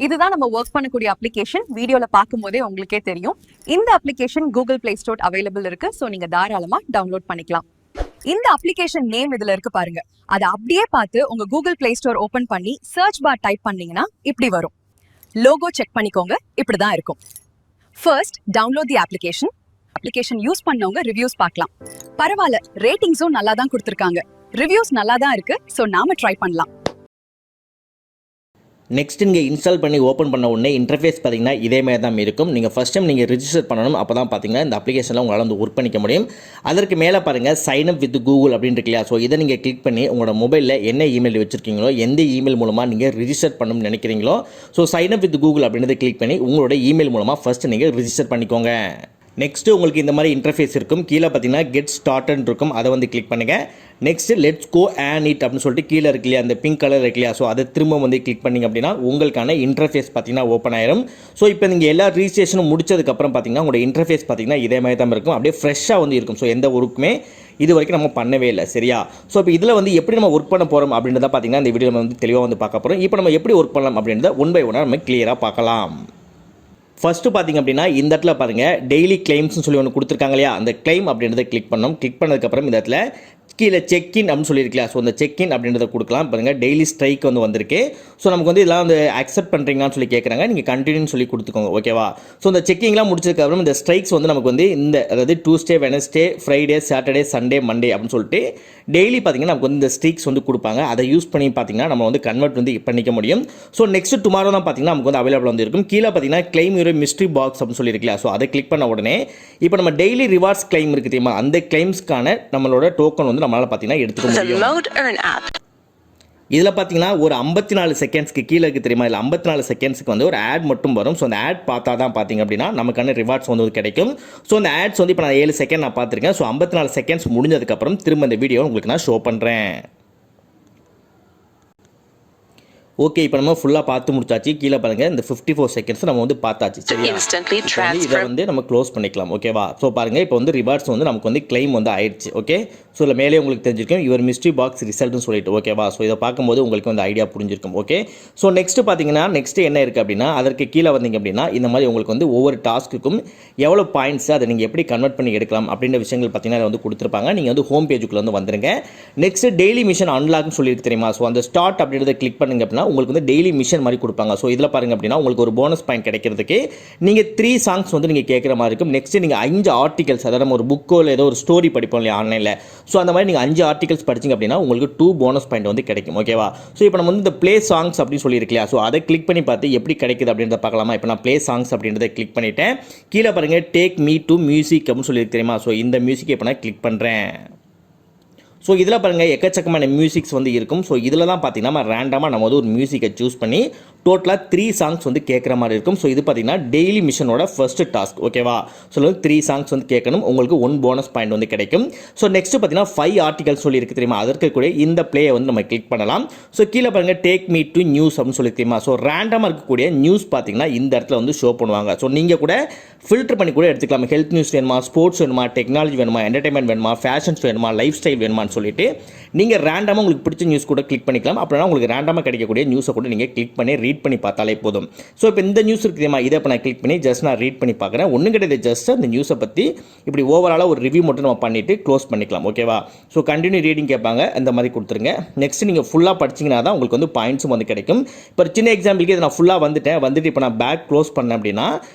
இதுதான் நம்ம ஒர்க் பண்ணக்கூடிய அப்ளிகேஷன். வீடியோல பார்க்கும்போதே உங்களுக்கே தெரியும். இந்த application Google play store available இருக்கு. ஸோ நீங்க தாராளமா டவுன்லோட் பண்ணிக்கலாம். இந்த அப்ளிகேஷன் நேம் இதுல இருக்கு பாருங்க. அதை அப்படியே பார்த்து உங்க கூகுள் பிளே ஸ்டோர் ஓபன் பண்ணி சர்ச் பார் டைப் பண்ணீங்கன்னா இப்படி வரும். லோகோ செக் பண்ணிக்கோங்க. இப்படிதான் இருக்கும். First download the application. Application use பண்ணவங்க ரிவ்யூஸ் பார்க்கலாம். பரவாயில்ல, ரேட்டிங்ஸும் நல்லா தான் கொடுத்துருக்காங்க. ரிவ்யூஸ் நல்லா தான் இருக்கு. ஸோ நாம ட்ரை பண்ணலாம். நெக்ஸ்ட் நீங்கள் இன்ஸ்டால் பண்ணி ஓப்பன் பண்ண உடனே இன்டர்ஃபேஸ் பார்த்தீங்கன்னா இதே மாதிரி தான் இருக்கும். நீங்கள் ஃபஸ்ட் டைம் நீங்கள் ரிஜிஸ்டர் பண்ணணும். அப்போ தான் பார்த்தீங்கன்னா இந்த அப்ளிகேஷனில் உங்களால் வந்து ஒர்க் பண்ணிக்க முடியும். அதற்கு மேலே பாருங்கள் சைன் அப் வித் கூகுள் அப்படின்னு இருக்கு இல்லையா. ஸோ இதை நீங்கள் கிளிக் பண்ணி உங்களோட மொபைலில் என்ன இமெயில் வச்சுருக்கீங்களோ, எந்த இமெயில் மூலமாக நீங்கள் ரிஜிஸ்டர் பண்ணணும்னு நினைக்கிறீங்களோ, so sign up with Google அப்படின்றத கிளிக் பண்ணி உங்களோட இமெயில் மூலமாக ஃபஸ்ட்டு நீங்கள் ரிஜிஸ்டர் பண்ணிக்கோங்க. நெக்ஸ்ட்டு உங்களுக்கு இந்த மாதிரி இன்டர்ஃபேஸ் இருக்கும். கீழே பார்த்தீங்கன்னா கெட் ஸ்டார்ட்னு இருக்கும். அதை வந்து கிளிக் பண்ணுங்கள். Next let's go and it அப்படின்னு சொல்லிட்டு கீழே இருக்கு இல்லையா, அந்த பிங்க் கலர் இருக்கு இல்லையா. ஸோ அதை திரும்ப வந்து கிளிக் பண்ணிங்க அப்படின்னா உங்களுக்கான இன்டர்ஃபேஸ் பார்த்தீங்கன்னா ஓப்பன் ஆயிரும். ஸோ இப்போ நீங்கள் எல்லா ரிஜிஸ்ட்ரேஷனும் முடிச்சதுக்கப்புறம் பார்த்தீங்கன்னா உங்களோட இன்டர்ஃபேஸ் பார்த்தீங்கன்னா இதே மாதிரி தான் இருக்கும். அப்படியே ஃப்ரெஷ்ஷாக வந்து இருக்கும். ஸோ எந்த ஒர்க்குமே இது வரைக்கும் நம்ம பண்ணவே இல்லை, சரியா. ஸோ இப்போ இதில் வந்து எப்படி நம்ம ஒர்க் பண்ண போகிறோம் அப்படின்றத பார்த்தீங்கன்னா இந்த வீடியோ நம்ம வந்து தெளிவாக வந்து பார்க்க போகிறோம். இப்போ நம்ம எப்படி ஒர்க் பண்ணலாம் அப்படின்றத ஒன் பை ஒன்னாக நம்ம கிளியராக பார்க்கலாம். ஃபஸ்ட்டு பார்த்திங்க அப்படின்னா இந்த இடத்துல பாருங்கள் டெய்லி கிளைம்ஸ்னு சொல்லி ஒன்று கொடுத்துருக்காங்க இல்லையா. அந்த கிளைம் அப்படின்றத கிளிக் பண்ணோம். கிளிக் பண்ணதுக்கப்புறம் இந்த இடத்துல கீழே செக்இன் அப்படின்னு சொல்லியிருக்கலாம். ஸோ அந்த செக்இன் அப்படின்றத கொடுக்கலாம். பாருங்கள் டெய்லி ஸ்ட்ரைக் வந்து வந்திருக்கு. ஸோ நமக்கு வந்து இதெல்லாம் வந்து அக்செப்ட் பண்ணுறீங்களான்னு சொல்லி கேட்குறாங்க. நீங்கள் கண்டினியூன்னு சொல்லி கொடுத்துக்கோங்க, ஓகேவா. ஸோ இந்த செக்கிங்லாம் முடிச்சதுக்கப்புறம் இந்த ஸ்ட்ரைக்ஸ் வந்து நமக்கு வந்து இந்த அதாவது Tuesday, Wednesday, Friday, Saturday, Sunday, Monday அப்படின்னு சொல்லிட்டு டெய்லி பார்த்தீங்கன்னா நமக்கு வந்து இந்த ஸ்ட்ரீக்ஸ் வந்து கொடுப்பாங்க. அதை யூஸ் பண்ணி பார்த்தீங்கன்னா நம்ம வந்து கன்வெர்ட் வந்து பண்ணிக்க முடியும். ஸோ நெக்ஸ்ட் டுமாரோ தான் பார்த்தீங்கன்னா நமக்கு வந்து அவைலபிள் வந்து இருக்கும். கீழே பார்த்தீங்கன்னா கிளைம் யூர் மிஸ்ட்ரி பாக்ஸ் அப்படின்னு சொல்லியிருக்கலாம். ஸோ அதை கிளிக் பண்ண உடனே இப்போ நம்ம டெய்லி ரிவார்ட்ஸ் கிளைம் இருக்குது தெரியுமா, அந்த கிளைம்ஸ்க்கான நம்மளோட டோக்கன் வந்து நம்மளால் பார்த்தீங்கன்னா எடுத்துக்க முடியும். இதில் பார்த்தீங்கன்னா ஒரு 54 செகண்ட்ஸ்க்கு கீழே இருக்குது தெரியுமா. இதில் 54 செகண்ட்ஸ்க்கு வந்து ஒரு ஆட் மட்டும் வரும். ஸோ அந்த ஆட் பார்த்தா தான் பார்த்தீங்க அப்படின்னா நமக்கான ரிவார்ட்ஸ் வந்து கிடைக்கும். ஸோ அந்த ஆட்ஸ் வந்து இப்போ நான் 7 செகண்ட் நான் பார்த்துருக்கேன். ஸோ 54 செகண்ட்ஸ் முடிஞ்சதுக்கப்புறம் திரும்ப இந்த வீடியோ உங்களுக்கு நான் ஷோ பண்ணுறேன். ஓகே, இப்போ நம்ம ஃபுல்லாக பார்த்து முடிச்சாச்சு. கீழே பாருங்கள் இந்த 54 செகண்ட்ஸ் நம்ம வந்து பார்த்தாச்சு, சரியா. இதை வந்து நம்ம க்ளோஸ் பண்ணிக்கலாம், ஓகேவா. ஸோ பாருங்கள் இப்போ வந்து ரிவார்ட்ஸ் வந்து நமக்கு வந்து கிளைம் வந்து ஆயிடுச்சு, ஓகே. ஸோ இதில் மேலே உங்களுக்கு தெரிஞ்சிருக்கும் யுவர் மிஸ்ட்ரி பாக்ஸ் ரிசல்ட்னு சொல்லிட்டு, ஓகேவா. ஸோ இதை பார்க்கும்போது உங்களுக்கு வந்து ஐடியா புரிஞ்சிருக்கும், ஓகே. ஸோ நெக்ஸ்ட்டு பார்த்தீங்கன்னா நெக்ஸ்ட்டு என்ன இருக்குது அப்படின்னா அதற்கு கீழே வந்தீங்க அப்படின்னா இந்த மாதிரி உங்களுக்கு வந்து ஒவ்வொரு டாஸ்க்குக்கும் எவ்வளோ பாயிண்ட்ஸ் அதை நீங்கள் எப்படி கன்வெர்ட் பண்ணி எடுக்கலாம் அப்படின்ற விஷயங்கள் பார்த்தீங்கன்னா அதை வந்து கொடுத்துருப்பாங்க. நீங்கள் வந்து ஹோம் பேஜுக்குள்ளே வந்து வந்துருங்க. நெக்ஸ்ட்டு டெய்லி மிஷன் அன்லாக்னு சொல்லியிருக்கு தெரியுமா. ஸோ அந்த ஸ்டார்ட் அப்படின்றத கிளிக் பண்ணுங்க அப்படின்னா உங்களுக்கு வந்து டெய்லி மிஷன் மாதிரி கொடுப்பாங்க. ஸோ இதில் பாருங்க அப்படின்னா உங்களுக்கு ஒரு போனஸ் பாயிண்ட் கிடைக்கிறதுக்கு நீங்கள் 3 சாங்ஸ் வந்து நீங்கள் கேட்குற மாதிரி இருக்கும். நெக்ஸ்ட் நீங்கள் 5 ஆர்டிகல்ஸ், அதாவது நம்ம ஒரு புக்கோ இல்லை ஏதோ ஒரு ஸ்டோரி படிப்போம் இல்லையா ஆன்லைனில். ஸோ அந்த மாதிரி நீங்கள் 5 ஆர்டிகல்ஸ் படிச்சிங்க அப்படின்னா உங்களுக்கு 2 போனஸ் பாயிண்ட் வந்து கிடைக்கும், ஓகேவா. ஸோ இப்போ நம்ம வந்து இந்த ப்ளே சாங்ஸ் அப்படின்னு சொல்லியிருக்கலையா. ஸோ அதை கிளிக் பண்ணி பார்த்து எப்படி கிடைக்குது அப்படின்றத பார்க்கலாமா. இப்போ நான் ப்ளே சாங்ஸ் அப்படின்றத கிளிக் பண்ணிட்டேன். கீழே பாருங்க டேக் மீ டு மியூசிக் அப்படின்னு சொல்லியிருக்கு தெரியுமா. ஸோ இந்த மியூசிக் இப்போ நான் கிளிக் பண்ணுறேன். ஸோ இதில் பாருங்கள் எக்கச்சக்கமான மியூசிக்ஸ் வந்து இருக்கும். ஸோ இதில் தான் பார்த்தீங்கன்னா நம்ம ரேண்டமாக நம்ம வந்து ஒரு மியூசிக்கை சூஸ் பண்ணி டோட்டலாக 3 சாங்ஸ் வந்து கேட்குற மாதிரி இருக்கும். ஸோ இது பார்த்தீங்கன்னா டெய்லி மிஷனோட ஃபர்ஸ்ட் டாஸ்க், ஓகேவா. ஸோ 3 சாங்ஸ் வந்து கேட்கணும். உங்களுக்கு 1 போனஸ் பாயிண்ட் வந்து கிடைக்கும். ஸோ நெக்ஸ்ட் பார்த்தீங்கன்னா 5 ஆர்டிகல்ஸ் சொல்லி இருக்கு தெரியுமா. அதற்கு கூட இந்த பிளேயை வந்து நம்ம கிளிக் பண்ணலாம். ஸோ கீழே பாருங்கள் டேக் மீ டு நியூஸ் அப்படின்னு சொல்லி தெரியுமா. ஸோ ரேண்டமாக இருக்கக்கூடிய நியூஸ் பார்த்தீங்கன்னா இந்த இடத்துல வந்து ஷோ பண்ணுவாங்க. ஸோ நீங்கள் கூட ஃபில்டர் பண்ணி கூட எடுத்துக்கலாம். ஹெல்த் நியூஸ் வேணுமா, ஸ்போர்ட்ஸ் வேணுமா, டெக்னாலஜி வேணுமா, என்டர்டைன்மெண்ட் வேணுமா, ஃபேஷன்ஸ் வேணுமா, லைஃப் ஸ்டைல் வேணுமான்னு சொல்லிட்டு நீங்கள் ரேண்டமாக உங்களுக்கு பிடிச்ச நியூஸ் கூட கிளிக் பண்ணிக்கலாம். அப்படின்னா உங்களுக்கு ரேண்டமாக கிடைக்கக்கூடிய நியூஸை கூட நீங்கள் கிளிக் பண்ணி ரீட் பண்ணி பார்த்தாலே போதும். ஸோ இப்போ இந்த நியூஸ் இருக்குதுமா, இதை இப்போ நான் கிளிக் பண்ணி ஜஸ்ட் நான் ரீட் பண்ணி பார்க்குறேன். ஒன்றும் கிடையாது, ஜஸ்ட் அந்த நியூஸை பற்றி இப்படி ஓவராலாக ஒரு ரிவ்யூ மட்டும் நம்ம பண்ணிவிட்டு க்ளோஸ் பண்ணிக்கலாம், ஓகேவா. ஸோ கண்டினியூ ரீடிங் கேட்பாங்க, அந்த மாதிரி கொடுத்துருங்க. நெக்ஸ்ட் நீங்கள் ஃபுல்லாக படிச்சிங்கன்னா தான் உங்களுக்கு வந்து பாயிண்ட்ஸும் வந்து கிடைக்கும். இப்போ சின்ன எக்ஸாம்பிளுக்கு இதை நான் ஃபுல்லாக வந்துட்டு இப்போ நான் பேக் க்ளோஸ் பண்ணேன் அப்படின்னா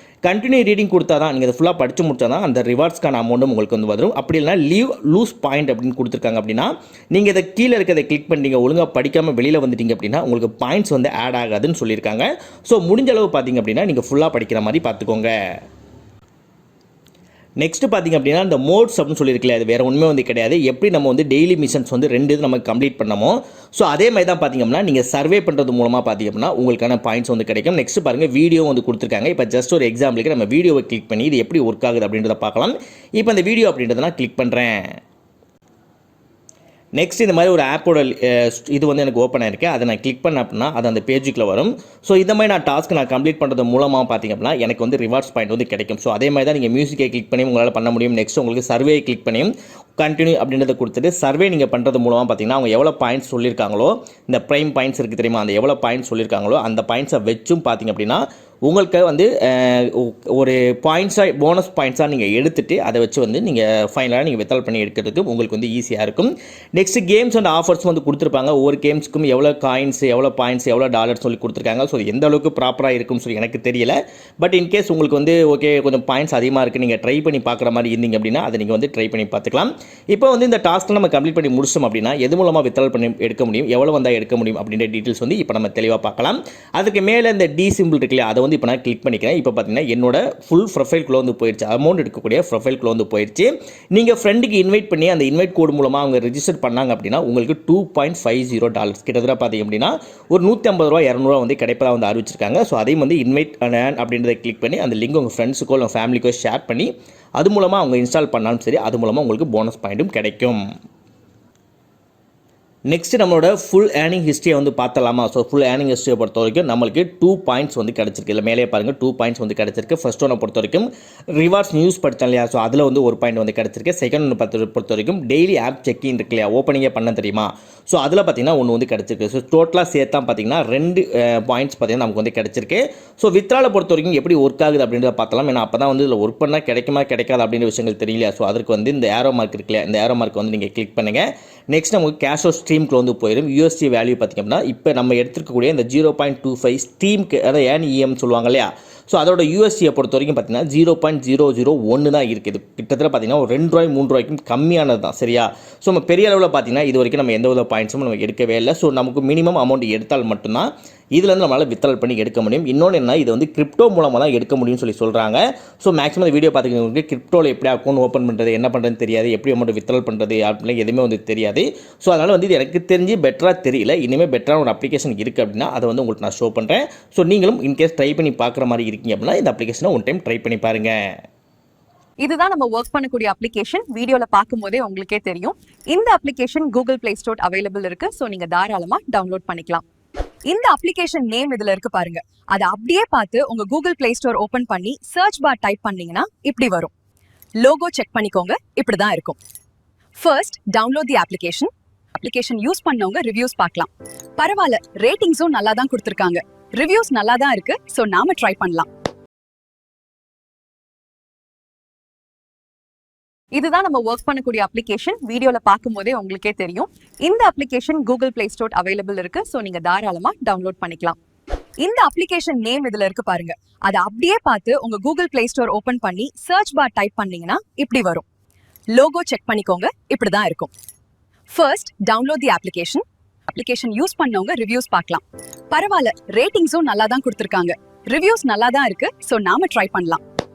கண்டினியூ ரீடிங் கொடுத்தா தான் நீங்கள் அதை ஃபுல்லாக படித்து முடிச்சா தான் அந்த ரிவார்ட்ஸ்க்கான அமௌண்ட்டும் உங்களுக்கு வந்து வரும். அப்படி இல்லைனா லூஸ் பாயிண்ட் அப்படின்னு கொடுத்துருக்காங்க அப்படின்னா நீங்கள் இதை கீழே இருக்கிறத கிளிக் பண்ணிட்டீங்க, ஒழுங்காக படிக்காமல் வெளியில் வந்துட்டீங்க அப்படின்னா உங்களுக்கு பாயிண்ட்ஸ் வந்து ஆட் ஆகாதுன்னு சொல்லியிருக்காங்க. ஸோ முடிஞ்ச அளவு பார்த்தீங்க அப்படின்னா நீங்கள் ஃபுல்லாக படிக்கிற மாதிரி பார்த்துக்கோங்க. நெக்ஸ்ட் பார்த்திங்க அப்படின்னா இந்த மோட்ஸ் அப்படின்னு சொல்லியிருக்கல, அது வேறு ஒன்றுமே வந்து கிடையாது. எப்படி நம்ம வந்து டெய்லி மிஷன்ஸ் வந்து 2 இது நம்ம கம்ப்ளீட் பண்ணமோ ஸோ அதே மாதிரி தான் பார்த்திங்க அப்படின்னா நீங்கள் சர்வே பண்ணுறது மூலமாக பார்த்திங்க அப்படின்னா உங்களுக்கான பாயிண்ட்ஸ் வந்து கிடைக்கும். நெக்ஸ்ட் பாருங்கள் வீடியோ வந்து கொடுத்துருக்காங்க. இப்போ ஜஸ்ட் ஒரு எக்ஸாம்பிளுக்கு நம்ம வீடியோவை கிளிக் பண்ணி இது எப்படி ஒர்க் ஆகுது அப்படின்றத பார்க்கலாம். இப்போ அந்த வீடியோ அப்படின்றத நான் கிளிக் பண்ணுறேன். நெக்ஸ்ட் இந்த மாதிரி ஒரு ஆப்போட இது வந்து எனக்கு ஓப்பன் ஆயிருக்கு. அதை நான் கிளிக் பண்ண அப்படின்னா அது அந்த பேஜுக்குள்ள வரும். ஸோ இந்த மாதிரி நான் டாஸ்க் நான் கம்ப்ளீட் பண்ணுறது மூலமாக பார்த்திங்க அப்படின்னா எனக்கு வந்து ரிவார்ட்ஸ் பாயிண்ட் வந்து கிடைக்கும். ஸோ அதே மாதிரி தான் நீங்கள் மியூசிக்கை கிளிக் பண்ணி உங்களால் பண்ண முடியும். நெக்ஸ்ட் உங்களுக்கு சர்வே கிளிக் பண்ணியும் கண்டினியூ அப்படின்றத கொடுத்துட்டு சர்வே நீங்கள் பண்ணுறது மூலமாக பார்த்தீங்கன்னா அவங்க எவ்வளோ பாயிண்ட்ஸ் சொல்லியிருக்காங்களோ, இந்த ப்ரைம் பாயிண்ட்ஸ் இருக்குது தெரியுமா, அந்த எவ்வளோ பாயிண்ட்ஸ் சொல்லியிருக்காங்களோ அந்த பாயிண்ட்ஸை வச்சும் பார்த்தீங்க அப்படின்னா உங்களுக்கு வந்து ஒரு பாயிண்ட்ஸாக போனஸ் பாயிண்ட்ஸாக நீங்கள் எடுத்துகிட்டு அதை வச்சு வந்து நீங்கள் ஃபைனலாக நீங்கள் வித்ட்ரால் பண்ணி எடுக்கிறதுக்கு உங்களுக்கு வந்து ஈஸியாக இருக்கும். நெக்ஸ்ட் கேம்ஸ் அண்ட் ஆஃபர்ஸ் வந்து கொடுத்துருப்பாங்க. ஒவ்வொரு கேம்ஸ்க்கும் எவ்வளோ காயின்ஸ், எவ்வளோ பாயிண்ட்ஸ், எவ்வளோ டாலர்ஸ் சொல்லி கொடுத்துருக்காங்க. ஸோ எந்த அளவுக்கு ப்ராப்பராக இருக்கும்னு சொல்லி எனக்கு தெரியல. பட் இன்கேஸ் உங்களுக்கு வந்து ஓகே கொஞ்சம் பாயிண்ட்ஸ் அதிகமாக இருக்குது, நீங்கள் ட்ரை பண்ணி பார்க்குற மாதிரி இருந்தீங்க அப்படின்னா அதை நீங்கள் வந்து ட்ரை பண்ணி பார்த்துக்கலாம். இப்போ வந்து இந்த டாஸ்க்கில் நம்ம கம்ப்ளீட் பண்ணி முடிச்சோம் அப்படின்னா எது மூலமாக வித்ட்ரால் பண்ணி எடுக்க முடியும், எவ்வளோ வந்தால் எடுக்க முடியும் அப்படின்ற டீட்டெயில்ஸ் வந்து இப்போ நம்ம தெளிவாக பார்க்கலாம். அதுக்கு மேலே இந்த டி சிம்பிள் இருக்கு இல்லையா, அதை வந்து இப்போ நான் கிளிக் பண்ணிக்கிறேன். இப்போ பார்த்தீங்கன்னா என்னோட ஃபுல் ப்ரொஃபைல்குள்ளே வந்து போயிடுச்சு, அமௌண்ட் எடுக்கக்கூடிய ப்ரொஃபைல்குள்ளே வந்து போயிடுச்சு. நீங்கள் ஃப்ரெண்டுக்கு இன்வைட் பண்ணி அந்த இன்வைட் கோடு மூலமாக அவங்க ரெஜிஸ்டர் பண்ணாங்க அப்படின்னா உங்களுக்கு $2.50 கிட்டத்தட்ட பார்த்தீங்க அப்படின்னா ஒரு $150 $200 வந்து கிடைப்பதாக வந்து அறிவிச்சிருக்காங்க. ஸோ அதையும் வந்து இன்வைட் அப்படின்றத கிளிக் பண்ணி அந்த லிங்க் உங்கள் ஃப்ரெண்ட்ஸுக்கோ இல்லை ஃபேமிலிக்கோ ஷேர் பண்ணி அது மூலமாக அவங்க இன்ஸ்டால் பண்ணாலும் சரி, அது மூலமாக உங்களுக்கு போனஸ் பாயிண்ட்டும் கிடைக்கும். நெக்ஸ்ட் நம்மளோட ஃபுல் ஏர்னிங் ஹிஸ்ட்ரியை வந்து பார்த்தலாமா. ஸோ ஃபுல் ஏர்னிங் ஹிஸ்ட்ரியை பொறுத்த வரைக்கும் நம்மளுக்கு 2 பாயிண்ட்ஸ் வந்து கிடச்சிருக்கு. இல்லை மேலே பாருங்கள் 2 பாயிண்ட்ஸ் வந்து கிடச்சிருக்கு. ஃபர்ஸ்ட் ஒன்று பொறுத்த வரைக்கும் ரிவார்ட்ஸ் நியூஸ் படித்தோம் இல்லையா, ஸோ அதில் வந்து 1 பாயிண்ட் வந்து கிடச்சிருக்கு. செகண்ட் ஒன்று பொறுத்த வரைக்கும் டெய்லி ஆப் செக்இன் இருக்கு இல்லையா, ஓப்பனிங்கே பண்ண தெரியுமா, ஸோ அதில் பார்த்தீங்கன்னா ஒன்று வந்து கிடச்சிருக்கு. ஸோ டோட்டலாக சேர்த்தா பார்த்தீங்கன்னா 2 பாயிண்ட்ஸ் பார்த்தீங்கன்னா நமக்கு வந்து கிடச்சிருக்கு. ஸோ வித்ட்ராலை பொறுத்த வரைக்கும் எப்படி ஒர்க் ஆகுது அப்படின்றத பார்த்தலாம். ஏன்னா அப்போ தான் வந்து இதில் ஒர்க் பண்ணால் கிடைக்குமா கிடைக்காது அப்படின்ற விஷயங்கள் தெரியல. ஸோ அதற்கு வந்து இந்த ஏரோ மார்க் இருக்கு இல்லையா, இந்த ஏரோ மார்க் வந்து நீங்கள் கிளிக் பண்ணுங்கள். நெக்ஸ்ட் நமக்கு கேஷ் அவுட் ஸ்ட்ரீம்க்கு வந்து போயிடும். USD வேல்யூ பார்த்திங்க அப்படின்னா இப்போ நம்ம எடுத்துருக்கக்கூடிய இந்த 0.25 ஸ்ட்ரீம்க்கு அதாவது ஏன் சொல்லுவாங்க இல்லையா, ஸோ அதோட USD பொறுத்த வரைக்கும் பார்த்தீங்கன்னா 0.001 தான் இருக்குது. கிட்டத்தட்ட பார்த்தீங்கன்னா ஒரு $2 $3 கம்மியானது தான் சரியா. ஸோ நம்ம பெரிய அளவில் பார்த்தீங்கன்னா இது வரைக்கும் நம்ம எந்த வித பாயிண்ட்ஸும் நம்ம எடுக்கவே இல்லை. ஸோ நமக்கு மினிமம் அமௌண்ட் எடுத்தால் மட்டும்தான் இதுலேருந்து நம்மளால் வித்ட்ரால் பண்ணி எடுக்க முடியும். இன்னொன்று என்ன, இது வந்து கிரிப்டோ மூலமாக தான் எடுக்க முடியும்னு சொல்லி சொல்கிறாங்க. ஸோ மேக்ஸிமம் இந்த வீடியோ பார்த்துக்கிட்டு கிரிப்டோவில் எப்படி அக்கௌண்ட் ஓப்பன் பண்ணுறது, என்ன பண்ணுறதுன்னு தெரியாது, எப்படி அமௌண்ட் வித்ட்ரால் பண்ணுறது அப்படின்னா எதுவுமே வந்து தெரியாது. ஸோ அதனால் வந்து இது எனக்கு தெரிஞ்சு பெட்டராக தெரியல. இனிமேல் பெட்டரான ஒரு அப்ளிகேஷன் இருக்குது அப்படின்னா அதை வந்து உங்களுக்கு நான் ஷோ பண்ணுறேன். ஸோ நீங்களும் இன்கேஸ் ட்ரை பண்ணி பார்க்குற மாதிரி இருக்கீங்க அப்படின்னா இந்த அப்ளிகேஷனை ஒன் டைம் ட்ரை பண்ணி பாருங்கள். இதுதான் நம்ம ஒர்க் பண்ணக்கூடிய அப்ளிகேஷன். வீடியோல பார்க்கும்போதே உங்களுக்கே தெரியும். இந்த application Google play store available இருக்கு. ஸோ நீங்க தாராளமா டவுன்லோட் பண்ணிக்கலாம். இந்த அப்ளிகேஷன் நேம் இதுல இருக்கு பாருங்க, அதை அப்படியே பார்த்து உங்க கூகுள் பிளே ஸ்டோர் ஓபன் பண்ணி சர்ச் பார் டைப் பண்ணீங்கன்னா இப்படி வரும். லோகோ செக் பண்ணிக்கோங்க, இப்படிதான் இருக்கும். First download the application. Application use பண்ணவங்க ரிவ்யூஸ் பார்க்கலாம். பரவாயில்ல, ரேட்டிங்ஸும் நல்லா தான் கொடுத்துருக்காங்க, ரிவ்யூஸ் நல்லா தான் இருக்கு. ஸோ நாம ட்ரை பண்ணலாம். இதுதான் நம்ம ஒர்க் பண்ணக்கூடிய அப்ளிகேஷன். வீடியோல பார்க்கும்போதே உங்களுக்கே தெரியும். இந்த application Google play store available இருக்கு. ஸோ நீங்க தாராளமா டவுன்லோட் பண்ணிக்கலாம். இந்த அப்ளிகேஷன் நேம் இதுல இருக்கு பாருங்க, அதை அப்படியே பார்த்து உங்க கூகுள் பிளே ஸ்டோர் ஓபன் பண்ணி சர்ச் பார் டைப் பண்ணீங்கன்னா இப்படி வரும். லோகோ செக் பண்ணிக்கோங்க, இப்படிதான் இருக்கும். First download the application. Application use பண்ணவங்க ரிவ்யூஸ் பார்க்கலாம். பரவாயில்ல, ரேட்டிங்ஸும் நல்லா தான் கொடுத்துருக்காங்க, ரிவ்யூஸ் நல்லா தான் இருக்கு. ஸோ நாம ட்ரை பண்ணலாம்.